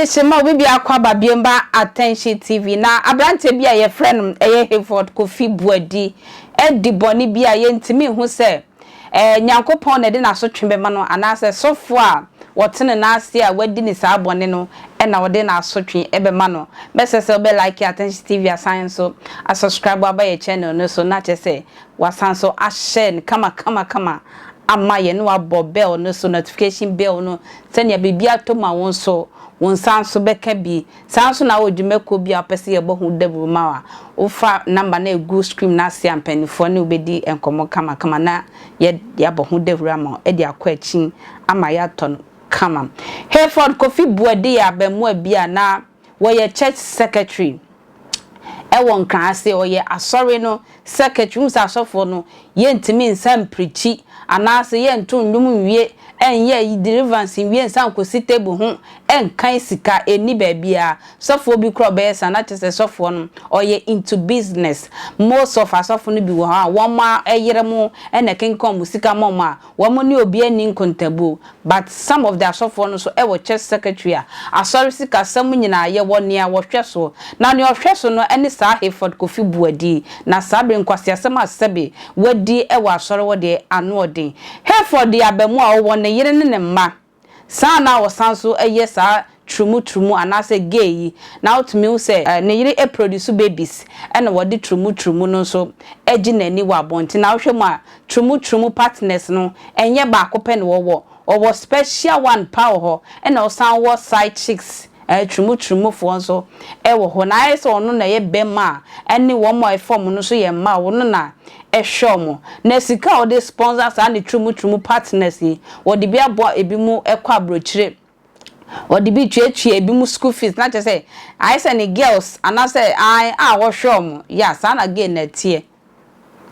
de shema obi bia kwa babiemba attention TV na abrante bia ye friend eye Hayford Kofi Buadi di boni bia ye ntimi hu se nyankopon na de na so twembe ma no anase sofo a wotene na ase a wadi ni saa boni no na wode na so twen ebe ma no mesese obe like attention TV asan so a subscribe aba ye channel no so na chese wasan so a share kama ama ye no abo bell no so notification bell no senya bibia to ma won so won san so beka bi san so na odwumako bi apese ye bohu debu mawa ufa number na egu screen na se ampanifo ne obedi enkomo kama na ye bohu debu ma e di akwachi ama ya ton kama Hayford Kofi Buadi ya bemu abia na wo ye church secretary won kan ase oye asori no secretary musa asofo no ye ntimi nsam preachi anase ye nto ndum wie enye deliverance wie nsan kosi table ho enkan sika eni baabia sofo bi kro be sana tese sofo no oye into business most of asofo no bi wo ha won ma eyere mu ena kenkom musika moma won ni obi ani nkontabu but some of the asofo no so wo church secretary asori sika sam nyina ye won ya wo hwe so na ne ohwe so no ene saa Hayford Kofi Buadi na sabre nkwase asem asebe wadi wa asori wode anu odin Hayford ya bemu a wo ne yire ne mma sana wo sanso eye saa trumu anase gay na utumi wo se ne yire produce babies ena wodi trumu no so egi nani wa bonti na hwe mu a trumu partners no enye ba akopɛ ne wo special one power ho ena wo san wo side chicks trumu fo nso wo ho na ayi so no na ye bema ene wo mo form no so ye ma wo no na ehwomo na sika o de sponsors and the trumu partners yi wo de bia bo ebi mu ekwa brochire wo de bi twetwe ebi mu school fees na che say I say ni girls anase I wo hwomo ya sa na ge na tie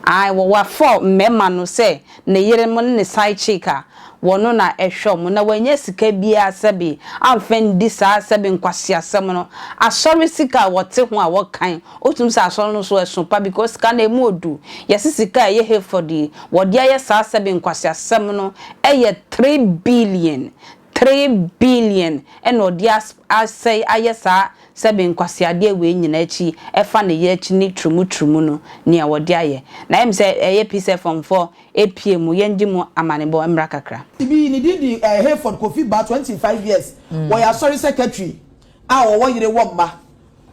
I wo wa for mema no say ne yere mo ne side chica wono na ehwomo na wanya sika bia sabi amfendi saa sabi nkwase asem no asori sika wote ho a wokan otum sa asori no so esopa because kan emu odu yesi sika ye Hayford wode aye saa sabi nkwase asem no eye 3 billion and odias say ayesa sabi nkwase ade we nyina achi efa ne ye achi ni trumu no ne awode aye na em say eye piece from 4 APM yendimu amanebo emra kakra bi ni di Hayford Kofi ba 25 years we are sorry secretary wo yire wo mba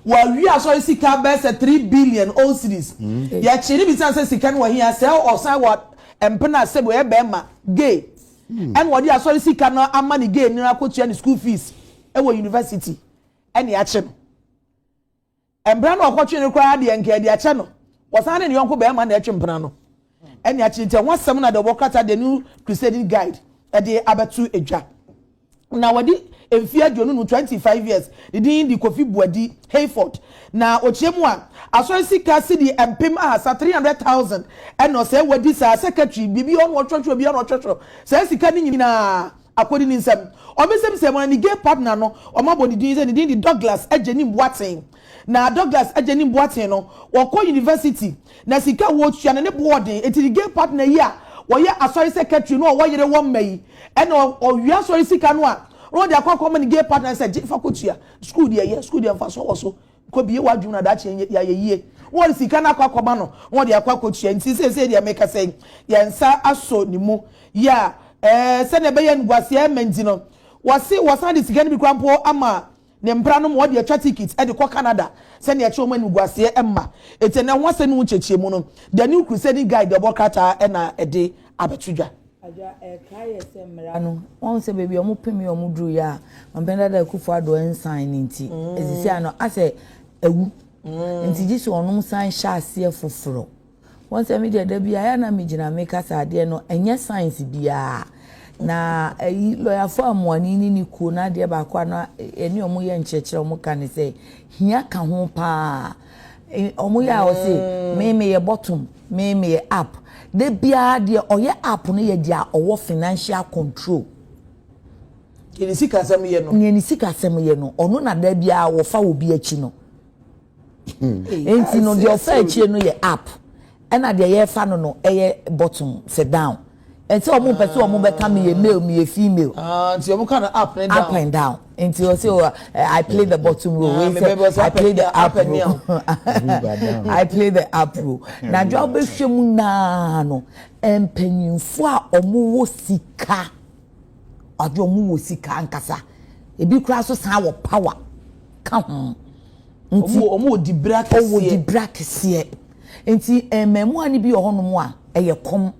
wa wi asori sika be say 3 billion all series ya chiri bi say sika no here say osan wa empena sebo e be ma gay and what you sorry sika no amani gay ni akotua ni school fees e wo university ene ya che no embra no akotua ni kwa de enke de ache no wasane ni yonko be ma na etwe mpena no ene ya che ntia wasam na the workata the new crusading guide e de abetu edwa na wadi emfia duonu no 25 years di Kofi Buadi Hayford na ochiemu a asori sika sidi empem ahasa 300,000 eno se wadi sa secretary bibi on wotwotwo bi on wotwotwo se sika ni nyina akodi ni nsem o mesem se mo ni gay partner no o mabo ni din di Douglas Ejeni Boaten na Douglas Ejeni Boaten no woko university na sika wo tua na ne boarding eti gay partner yi a wo ye asori secretary no wo yire wo mai eno o wi asori sika no a no dey akwa come gay partner say faculty school dey fa so ko biye wadwu na da che ya yeye won sika na akwa koma no won dey akwa kotua nti say dey make say yensa aso ni mu ya se ne be ye nguase ementi no wasan dey sika ni bi kwampo ama ne mpra no mo dey atwa ticket e dey ko Canada se ne eche o mani nguase emma etene ho se no chechie mu no the new crusading guide the bokata e na e dey abetudwa aja kai semra no won se baby omo pemi omo dru ya mpenda da kufu ado ensign nti ezisi ano ase ewu nti jisu onum sign sha ase foforo won se media da bia ya na mejina make asa ade no enye science bia na lawyer form wani ni ku na de ba kwa na eni omo ye nchechire omo kan se hia ka ho pa omo ya o se me ye bottom me ye up de bia de oye app no ye dia owo financial control ni sika asem ye no ono na da bia wo fa obi achi no enti no de ofa achi no ye app e na de ye fa no eye bottom sit down Enti omo pese omo be ka me male me female. Nti omo kind of up and down. Up and down. Nti o say I play the bottom role. I play the up and down. I play the up role. Na jo be hwemu na no empanyinfo a omo wo sika. Ade omo wo sika ankasa. Ebi kura so san wo power. Ka ho. Nti omo di bracket. Omo di bracket. Nti memu ani bi ohonom a eye kom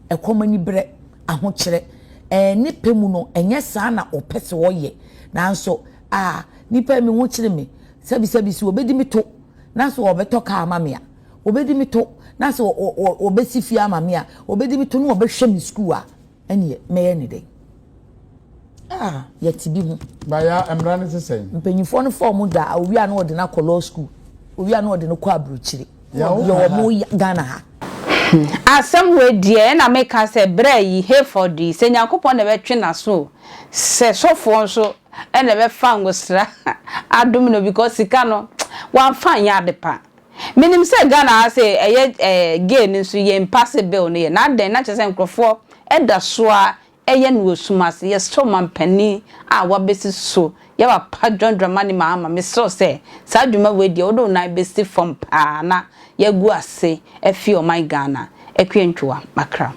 ekomani bre ahokyere nipa mu no enye saa na opese wo ye nanso nipa mi ho kyere me sabi si obedi mi to nanso obeto ka amame a obedi mi to nanso obesi fi amame a obedi mi to no obehwe mi school a ene me ne den yeti bi ho ba ya emra ne sesey mpanyifo no form da owi a na ode na law school owi a na ode no kwa abrochire yo mo Ghana ha asem we die na meka se bra yi Hayford se nyankopon na betwe na so se sofo nso e na be fa ngosra adom no because sika no wan fa nya adepa minim se Ghana se eye gain nso ye impossible no ye na den na chese nkrofo e da so a eye no osumase ye so man pani a wabesi so ye wa pa John Dramani ma me so se sa dwuma we die odo na besi from pa na ye gu ase efi o my Ghana ekwentwa makra